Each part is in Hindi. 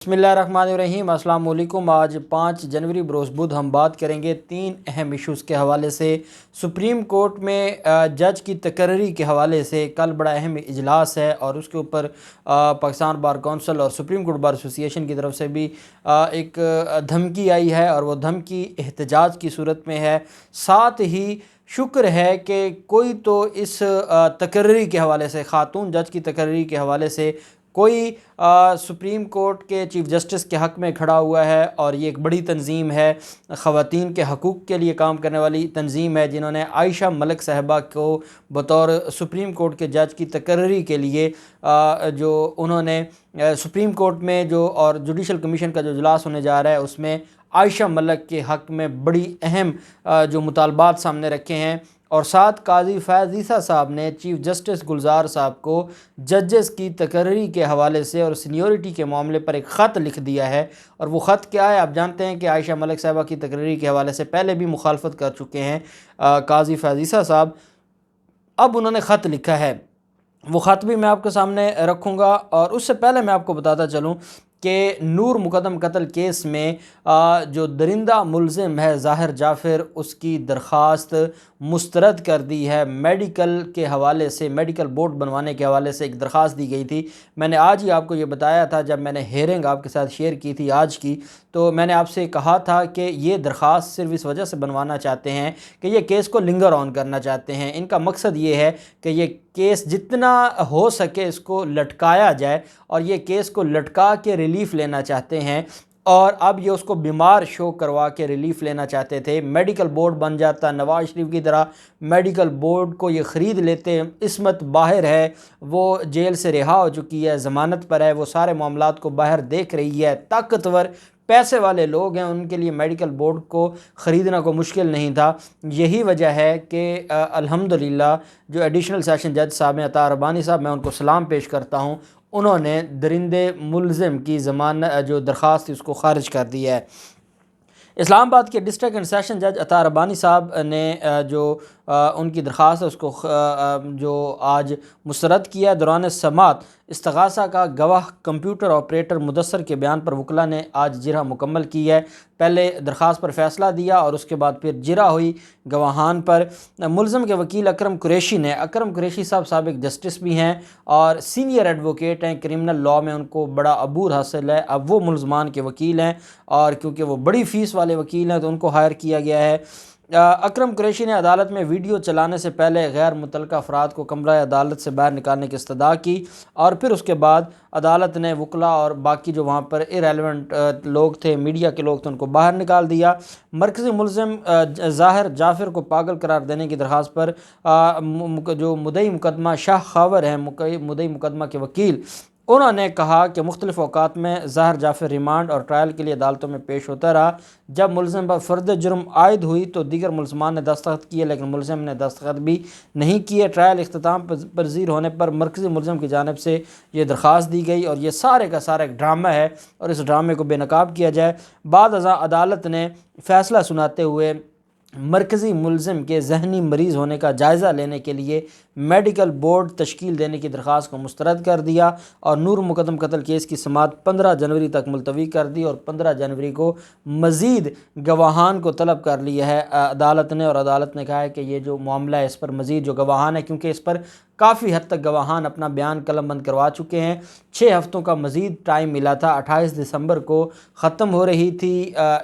बिस्मिल्लाहिर्रहमानिर्रहीम। अस्सलाम वालेकुम। आज 5 जनवरी बरोज़ बुध हम बात करेंगे 3 अहम इश्यूज़ के हवाले से। सुप्रीम कोर्ट में जज की तकर्री के हवाले से कल बड़ा अहम इजलास है और उसके ऊपर पाकिस्तान बार कौंसिल और सुप्रीम कोर्ट बार एसोसिएशन की तरफ से भी एक धमकी आई है और वो धमकी एहतजाज की सूरत में है। साथ ही शुक्र है कि कोई तो इस तकर्री के हवाले से, खातून जज की तकर्री के हवाले से कोई सुप्रीम कोर्ट के चीफ जस्टिस के हक़ में खड़ा हुआ है और ये एक बड़ी तंजीम है, ख़वातीन के हकूक़ के लिए काम करने वाली तंजीम है, जिन्होंने आयशा मलिक साहिबा को बतौर सुप्रीम कोर्ट के जज की तकर्री के लिए जो उन्होंने सुप्रीम कोर्ट में जो और जुडिशल कमीशन का जो इजलास होने जा रहा है उसमें आयशा मलिक के हक़ में बड़ी अहम जो मुतालबात सामने रखे हैं। और साथ काजी फैज़ ईसा साहब ने चीफ जस्टिस गुलजार साहब को जजेस की तकर्री के हवाले से और सीनियरिटी के मामले पर एक ख़त लिख दिया है। और वो ख़त क्या है, आप जानते हैं कि आयशा मलिक साहिबा की तकर्री के हवाले से पहले भी मुखालफत कर चुके हैं काजी फैज़ ईसा साहब। अब उन्होंने ख़त लिखा है, वो ख़त भी मैं आपके सामने रखूँगा। और उससे पहले मैं आपको बताता चलूँ कि नूर मुकदम कत्ल केस में जो दरिंदा मुलज़िम है ज़ाहिर जाफ़िर, उसकी दरख्वास्त मुस्तरद कर दी है। मेडिकल के हवाले से, मेडिकल बोर्ड बनवाने के हवाले से एक दरख्वास्त दी गई थी। मैंने आज ही आपको ये बताया था जब मैंने हेयरिंग आपके साथ शेयर की थी आज की, तो मैंने आपसे कहा था कि ये दरख्वास्त सिर्फ इस वजह से बनवाना चाहते हैं कि ये केस को लिंगर ऑन करना चाहते हैं। इनका मकसद ये है कि ये केस जितना हो सके इसको लटकाया जाए और ये केस को लटका के रिलीफ़ लेना चाहते हैं। और अब ये उसको बीमार शो करवा के रिलीफ़ लेना चाहते थे। मेडिकल बोर्ड बन जाता, नवाज शरीफ की तरह मेडिकल बोर्ड को ये ख़रीद लेते। इस्मत बाहर है, वो जेल से रिहा हो चुकी है, ज़मानत पर है, वो सारे मामलात को बाहर देख रही है। ताकतवर पैसे वाले लोग हैं, उनके लिए मेडिकल बोर्ड को ख़रीदना को मुश्किल नहीं था। यही वजह है कि अल्हम्दुलिल्लाह जो एडिशनल सेशन जज साहब हैं अता रब्बानी साहब, मैं उनको सलाम पेश करता हूँ, उन्होंने दरिंदे मुलज़िम की ज़मानत जो दरख्वास्त थी उसको ख़ारिज कर दिया है। इस्लामाबाद के डिस्ट्रिक्ट एंड सेशन जज अता रब्बानी साहब ने जो उनकी दरख्वास्त है उसको जो आज मुस्तरद किया। दौरान समात इस्तग़ासा का गवाह कंप्यूटर ऑपरेटर मुदस्सर के बयान पर वकला ने आज जिरह मुकम्मल की है। पहले दरख्वास्त पर फ़ैसला दिया और उसके बाद फिर जिरह हुई गवाहान पर। मुलज़म के वकील अकरम कुरैशी ने, अकरम कुरैशी साहब साबिक़ जस्टिस भी हैं और सीनियर एडवोकेट हैं, क्रिमिनल लॉ में उनको बड़ा अबूर हासिल है। अब वो मुलज़मान के वकील हैं और क्योंकि वो बड़ी फ़ीस वाले वकील हैं तो उनको हायर किया गया है। अकरम कुरैशी ने अदालत में वीडियो चलाने से पहले गैर मुतल्लका अफराद को कमरा अदालत से बाहर निकालने की इस्तदा की और फिर उसके बाद अदालत ने वकला और बाकी जो वहाँ पर इरेलेवेंट लोग थे, मीडिया के लोग थे, उनको बाहर निकाल दिया। मरकज़ी मुलज़िम ज़ाहिर जाफ़िर को पागल करार देने की दरख्वास्त पर जो मुद्दई मुकदमा शाह खावर हैं, मुद्दई मुकदमा के वकील, उन्होंने कहा कि मुख्तलिफ़ औक़ात में ज़ाहिर जाफ़िर रिमांड और ट्रायल के लिए अदालतों में पेश होता रहा। जब मुलज़िम पर फ़र्द जुर्म आयद हुई तो दीगर मुलज़मान ने दस्तखत किए, लेकिन मुलज़िम ने दस्तखत भी नहीं किए। ट्रायल इख्तिताम पज़ीर होने पर मरकज़ी मुलज़िम की जानिब से ये दरख्वास्त दी गई और ये सारे का सारा एक ड्रामा है और इस ड्रामे को बेनकाब किया जाए। बाद अज़ां अदालत ने फ़ैसला सुनाते हुए मरकज़ी मुलज़िम के ज़हनी मरीज़ होने का जायज़ा लेने के लिए मेडिकल बोर्ड तश्कील देने की दरख्वास्त को मुस्तरद कर दिया और नूर मुकदम कत्ल केस की समात 15 जनवरी तक मुलतवी कर दी और 15 जनवरी को मज़ीद गवाहान को तलब कर लिया है अदालत ने। और अदालत ने कहा है कि ये जो मामला है इस पर मज़ीद जो गवाहान है, क्योंकि इस पर काफ़ी हद तक गवाहान अपना बयान कलमबंद करवा चुके हैं, 6 हफ़्तों का मज़ीद टाइम मिला था। 28 दिसंबर को ख़त्म हो रही थी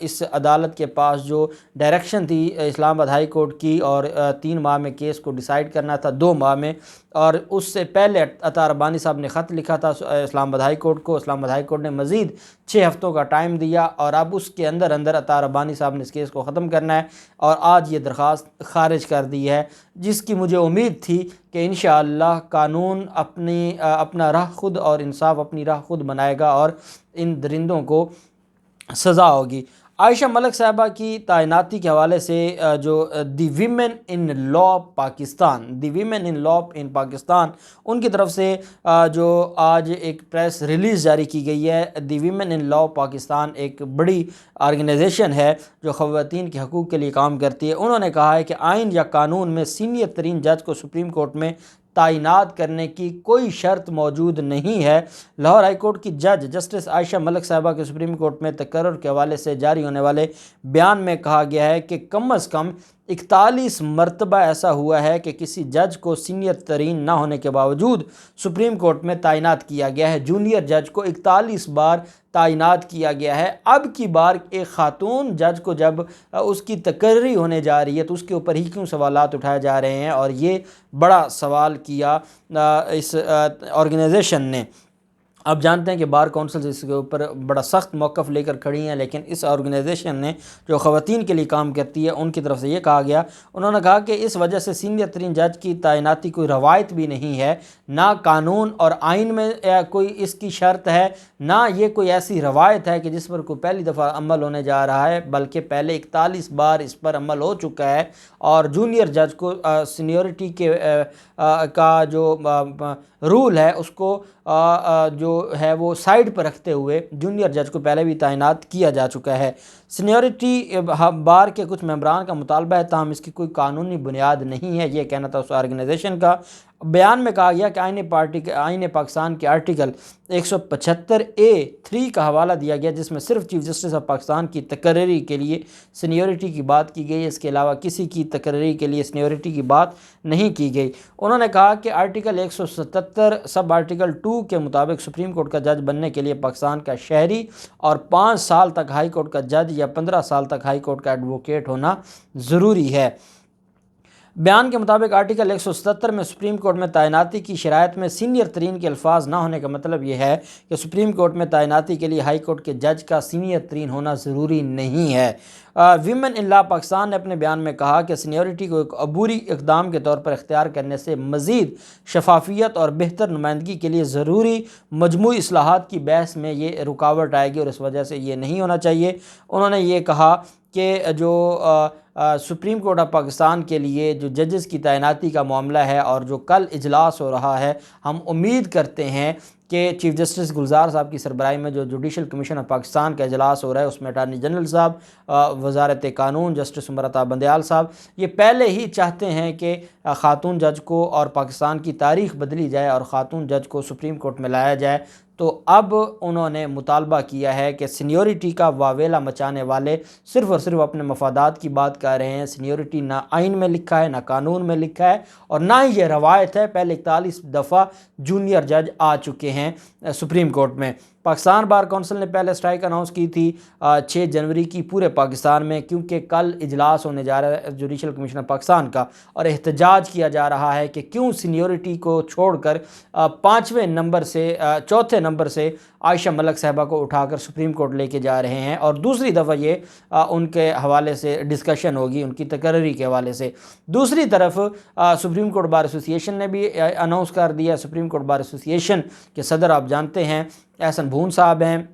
इस अदालत के पास जो डायरेक्शन थी इस्लामाबाद हाई कोर्ट की और 3 माह में केस को डिसाइड करना था, 2 माह में। और उससे पहले अता रब्बानी साहब ने ख़त लिखा था इस्लामाबाद हाई कोर्ट को, इस्लामाबाद हाई कोर्ट ने मज़ीद 6 हफ़्तों का टाइम दिया और अब उसके अंदर अंदर अता रब्बानी साहब ने इस केस को ख़त्म करना है और आज ये दरख्वास्त ख़ारिज कर दी है, जिसकी मुझे उम्मीद थी कि इंशाअल्लाह कानून अपना राह खुद और इंसाफ अपनी राह खुद बनाएगा और इन दरिंदों को सज़ा होगी। आयशा मलिक साहिबा की तैनाती के हवाले से जो the women in law Pakistan, the women in law in Pakistan, उनकी तरफ से जो आज एक प्रेस रिलीज़ जारी की गई है। दी वीमेन इन लॉ पाकिस्तान एक बड़ी आर्गेनाइजेशन है जो ख़वातीन के हकूक़ के लिए काम करती है। उन्होंने कहा है कि आइन या कानून में सीनियर तरीन जज को सुप्रीम कोर्ट में तैनात करने की कोई शर्त मौजूद नहीं है। लाहौर हाई कोर्ट की जज जस्टिस आयशा मलिक साहिबा के सुप्रीम कोर्ट में तकर्रुर के हवाले से जारी होने वाले बयान में कहा गया है कि कम अज़ कम 41 मरतबा ऐसा हुआ है कि किसी जज को सीनियर तरीन ना होने के बावजूद सुप्रीम कोर्ट में तैनात किया गया है। जूनियर जज को 41 बार तैनात किया गया है। अब की बार एक ख़ातून जज को जब उसकी तकर्री होने जा रही है तो उसके ऊपर ही क्यों सवालात उठाए जा रहे हैं, और ये बड़ा सवाल किया इस ऑर्गेनाइजेशन ने। अब जानते हैं कि बार कौंसिल इसके ऊपर बड़ा सख्त मौक़िफ़ लेकर खड़ी हैं, लेकिन इस ऑर्गेनाइजेशन ने जो ख़वातीन के लिए काम करती है उनकी तरफ से ये कहा गया, उन्होंने कहा कि इस वजह से सीनियर तरीन जज की तैनाती कोई रवायत भी नहीं है, ना कानून और आइन में कोई इसकी शर्त है, ना ये कोई ऐसी रवायत है कि जिस पर कोई पहली दफ़ा अमल होने जा रहा है, बल्कि पहले 41 बार इस पर अमल हो चुका है। और जूनियर जज को सीनियरिटी के का जो रूल है उसको जो है वो साइड पर रखते हुए जूनियर जज को पहले भी तैनात किया जा चुका है। सीनियरिटी बार के कुछ मेंबरान का मुतालबा है, ताहम इसकी कोई कानूनी बुनियाद नहीं है, ये कहना था उस ऑर्गेनाइजेशन का। बयान में कहा गया कि आईन पाकिस्तान के आर्टिकल 175A(3) का हवाला दिया गया, जिसमें सिर्फ चीफ जस्टिस ऑफ पाकिस्तान की तकर्री के लिए सीनियरिटी की बात की गई। इसके अलावा किसी की तकर्री के लिए सीनियरिटी की बात नहीं की गई। उन्होंने कहा कि आर्टिकल 177 सब आर्टिकल 2 के मुताबिक सुप्रीम कोर्ट का जज बनने के लिए पाकिस्तान का शहरी और 5 साल तक हाई कोर्ट का जज या 15 साल तक हाई कोर्ट का एडवोकेट होना ज़रूरी है। बयान के मुताबिक आर्टिकल 177 में सुप्रीम कोर्ट में तैनाती की शराइत में सीनियर तरीन के अल्फाज ना होने का मतलब यह है कि सुप्रीम कोर्ट में तैनाती के लिए हाई कोर्ट के जज का सीनियर तरीन होना ज़रूरी नहीं है। वीमेन इन लॉ पाकिस्तान ने अपने बयान में कहा कि सीनियरिटी को एक अबूरी इक़दाम के तौर पर इख्तियार करने से मज़ीद शफाफियत और बेहतर नुमाइंदगी के लिए ज़रूरी मजमूई इस्लाहात की बहस में ये रुकावट आएगी और इस वजह से ये नहीं होना चाहिए। उन्होंने ये कहा कि जो सुप्रीम कोर्ट ऑफ पाकिस्तान के लिए जो जजेस की तैनाती का मामला है और जो कल इजलास हो रहा है, हम उम्मीद करते हैं कि चीफ जस्टिस गुलजार साहब की सरबराही में जो जुडिशल कमीशन ऑफ पाकिस्तान का इजलास हो रहा है उसमें अटारनी जनरल साहब, वजारत कानून जस्टिस उमर अता बंदयाल साहब ये पहले ही चाहते हैं कि ख़ातून जज को और पाकिस्तान की तारीख़ बदली जाए और ख़ातून जज को सुप्रीम कोर्ट में लाया जाए। तो अब उन्होंने मुतालबा किया है कि सीनियरिटी का वावेला मचाने वाले सिर्फ़ और सिर्फ अपने मफादात की बात कर रहे हैं। सीनियरिटी ना आइन में लिखा है, ना कानून में लिखा है और ना ही ये रवायत है। पहले 41 दफ़ा जूनियर जज आ चुके हैं सुप्रीम कोर्ट में। पाकिस्तान बार कौंसिल ने पहले स्ट्राइक अनाउंस की थी 6 जनवरी की पूरे पाकिस्तान में, क्योंकि कल इजलास होने जा रहा है जुडिशल कमीशन ऑफ पाकिस्तान का और एहतजाज किया जा रहा है कि क्यों सीनियरिटी को छोड़कर 5वें नंबर से 4थे नंबर से आयशा मलिक साहिबा को उठाकर सुप्रीम कोर्ट लेके जा रहे हैं। और दूसरी दफ़ा ये उनके हवाले से डिस्कशन होगी, उनकी तकर्री के हवाले से। दूसरी तरफ सुप्रीम कोर्ट बार एसोसिएशन ने भी अनाउंस कर दिया। सुप्रीम कोर्ट बार एसोसिएशन के सदर आप जानते हैं एहसन भून साहब हैं,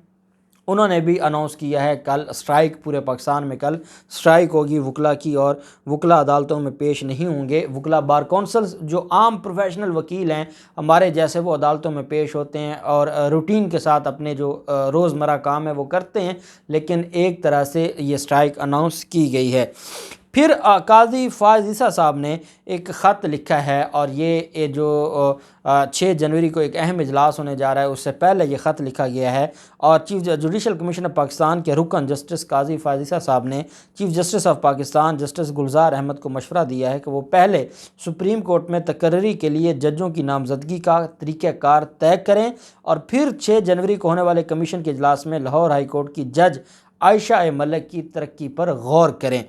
उन्होंने भी अनाउंस किया है कल स्ट्राइक, पूरे पाकिस्तान में कल स्ट्राइक होगी वकला की और वकला अदालतों में पेश नहीं होंगे। वकला बार कौंसिल्स जो आम प्रोफेशनल वकील हैं हमारे जैसे, वो अदालतों में पेश होते हैं और रूटीन के साथ अपने जो रोज़मर्रा काम है वो करते हैं, लेकिन एक तरह से ये स्ट्राइक अनाउंस की गई है। फिर काजी फ़ाज़ ईसा साहब ने एक ख़त लिखा है और ये जो 6 जनवरी को एक अहम इजलास होने जा रहा है उससे पहले ये ख़त लिखा गया है और chief judicial commission of Pakistan के रुकन जस्टिस काजी फ़ाज़ ईसा साहब ने chief justice of Pakistan justice Gulzar Ahmed को मशवरा दिया है कि वो पहले सुप्रीम कोर्ट में तकर्री के लिए जजों की नामजदगी का तरीक़ाकार तय करें और फिर 6 जनवरी को होने वाले कमीशन के इजलास में लाहौर हाई कोर्ट की जज आयशा मलिक की तरक्की पर गौर करें।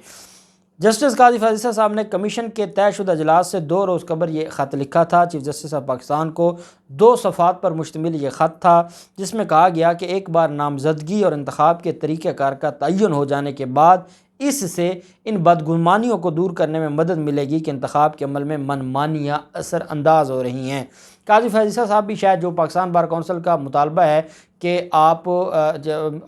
जस्टिस काजी फ़ाज़ ईसा साहब ने कमीशन के तयशुदा इजलास से 2 रोज़ कबल ये ख़त लिखा था। चीफ जस्टिस ऑफ पाकिस्तान को 2 सफ़ात पर मुश्तमिल ये ख़त था, जिसमें कहा गया कि एक बार नामजदगी और इंतखाब के तरीक़ाकार का तयन हो जाने के बाद इससे इन बदगुमानियों को दूर करने में मदद मिलेगी कि इंतखाब के अमल में मनमानियाँ असरअंदाज हो रही हैं। काजी फ़ाज़ ईसा साहब भी शायद जो पाकिस्तान बार कौंसिल का मुतालबा है कि आप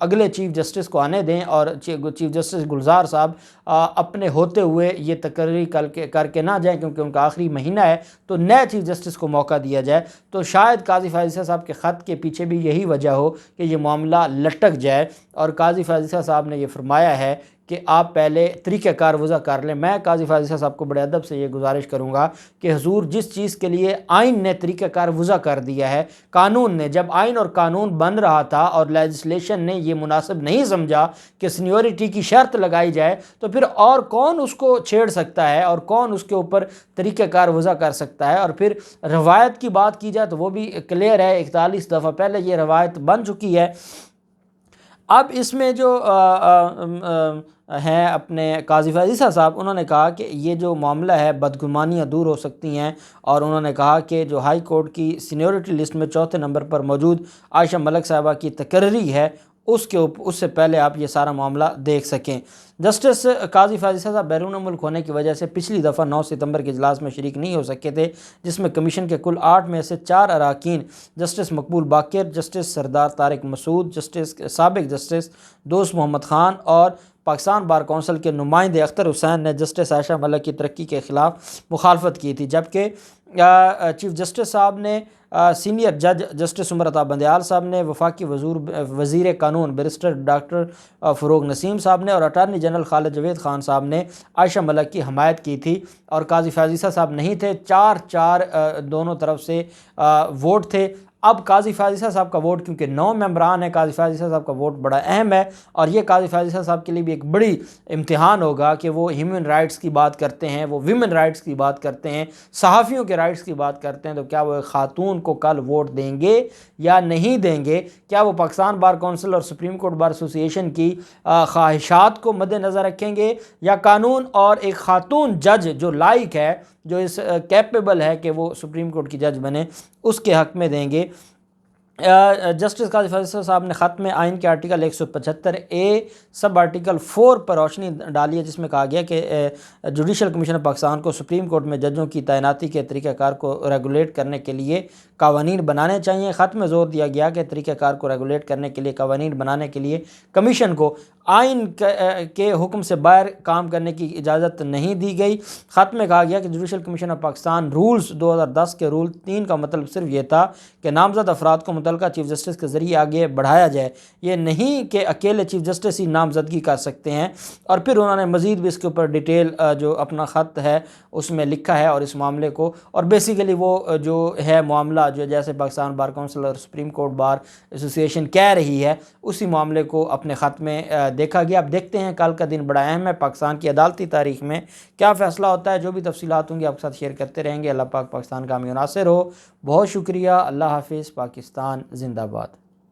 अगले चीफ़ जस्टिस को आने दें और चीफ़ जस्टिस गुलजार साहब अपने होते हुए ये तकर्री करके ना जाएं, क्योंकि उनका आखिरी महीना है, तो नए चीफ़ जस्टिस को मौका दिया जाए। तो शायद काजी फायज़ साहब के ख़त के पीछे भी यही वजह हो कि ये मामला लटक जाए। और काजी फायज़ साहब ने ये फरमाया है कि आप पहले तरीक़ाकार वज़ा कर लें। मैं काजी फायज़ साहब को बड़े अदब से ये गुजारिश करूँगा कि हुज़ूर जिस चीज़ के लिए आइन ने तरीक़ाकार वज़ा कर दिया है, कानून ने, जब आइन और कानून बन रहा था और लेजिस्लेशन ने ये मुनासिब नहीं समझा कि सीनियरिटी की शर्त लगाई जाए, तो फिर और कौन उसको छेड़ सकता है और कौन उसके ऊपर तरीक़ाकार वज़ा कर सकता है। और फिर रवायत की बात की जाए तो वो भी क्लियर है, 41 दफ़ा पहले ये रवायत बन चुकी है। अब इसमें जो हैं अपने काजी फायज़ साहब, उन्होंने कहा कि ये जो मामला है बदगुमानियाँ दूर हो सकती हैं। और उन्होंने कहा कि जो हाई कोर्ट की सीनियरिटी लिस्ट में चौथे नंबर पर मौजूद आयशा मलिक साहिबा की तकर्री है, उससे पहले आप ये सारा मामला देख सकें। जस्टिस काजी फायज़ साहब बैरून मुल्क होने की वजह से पिछली दफ़ा 9 सितंबर के इजलास में शरीक नहीं हो सके थे, जिसमें कमीशन के कुल 8 में से 4 अरकान जस्टिस मकबूल बाकर, जस्टिस सरदार तारिक मसूद, साबिक जस्टिस दोस्त मोहम्मद ख़ान और पाकिस्तान बार कौंसिल के नुमाइंदे अख्तर हुसैन ने जस्टिस आयशा मलिक की तरक्की के ख़िलाफ़ मुखालफत की थी। जबकि चीफ़ जस्टिस साहब ने, सीनियर जज जस्टिस उमर अता बंदयाल साहब ने, वफाकी वज़ीर कानून बैरिस्टर डॉक्टर फ़रूग नसीम साहब ने और अटारनी जनरल खालिद जवेद ख़ान साहब ने आयशा मलिक की हमायत की थी। और काजी फायज़ साहब नहीं थे। 4-4 दोनों तरफ से वोट थे। अब काजी फायज़ साहब का वोट, क्योंकि 9 मेंबरान है, काजी फायज़ साहब का वोट बड़ा अहम है। और ये काजी फायज़ साहब के लिए भी एक बड़ी इम्तिहान होगा कि वो ह्यूमन राइट्स की बात करते हैं, वो विमेन राइट्स की बात करते हैं, सहाफ़ियों के राइट्स की बात करते हैं। तो क्या वो एक ख़ातून को कल वोट देंगे या नहीं देंगे? क्या वो पाकिस्तान बार कौंसिल और सुप्रीम कोर्ट बार एसोसिएशन की ख्वाहिशात को मद्देनज़र रखेंगे, या कानून और एक ख़ातून जज जो लायक है, जो इस कैपेबल है कि वो सुप्रीम कोर्ट की जज बने, उसके हक़ में देंगे? जस्टिस काजी फायज़ साहब ने ख़त में आइन के आर्टिकल 175A सब आर्टिकल 4 पर रोशनी डाली है, जिसमें कहा गया कि जुडिशल कमीशन ऑफ पाकिस्तान को सुप्रीम कोर्ट में जजों की तैनाती के तरीक़ाकार को रेगुलेट करने के लिए कवानीन बनाने चाहिए। ख़त में ज़ोर दिया गया कि तरीक़ाकार को रेगुलेट करने के लिए कवानीन बनाने के लिए कमीशन को आइन के हुक्म से बाहर काम करने की इजाज़त नहीं दी गई। ख़त में कहा गया कि judicial commission of Pakistan rules 2010 के रूल 3 का मतलब सिर्फ ये था कि नामज़द अफराद को मुतल्लिका चीफ़ जस्टिस के ज़रिए आगे बढ़ाया जाए, ये नहीं कि अकेले चीफ़ जस्टिस ही नामज़दगी कर सकते हैं। और फिर उन्होंने मज़ीद भी इसके ऊपर डिटेल जो अपना ख़त है उसमें लिखा है और इस मामले को, और बेसिकली वो जो है मामला जो जैसे पाकिस्तान बार कौंसिल और सुप्रीम कोर्ट बार एसोसिएशन कह रही है, उसी मामले को अपने ख़त में देखा गया। अब देखते हैं, कल का दिन बड़ा अहम है, पाकिस्तान की अदालती तारीख़ में क्या फ़ैसला होता है। जो भी तफसीलात होंगी आपके साथ शेयर करते रहेंगे। अल्लाह पाक पाकिस्तान का हामी नासिर हो। बहुत शुक्रिया। अल्लाह हाफिज़। पाकिस्तान जिंदाबाद।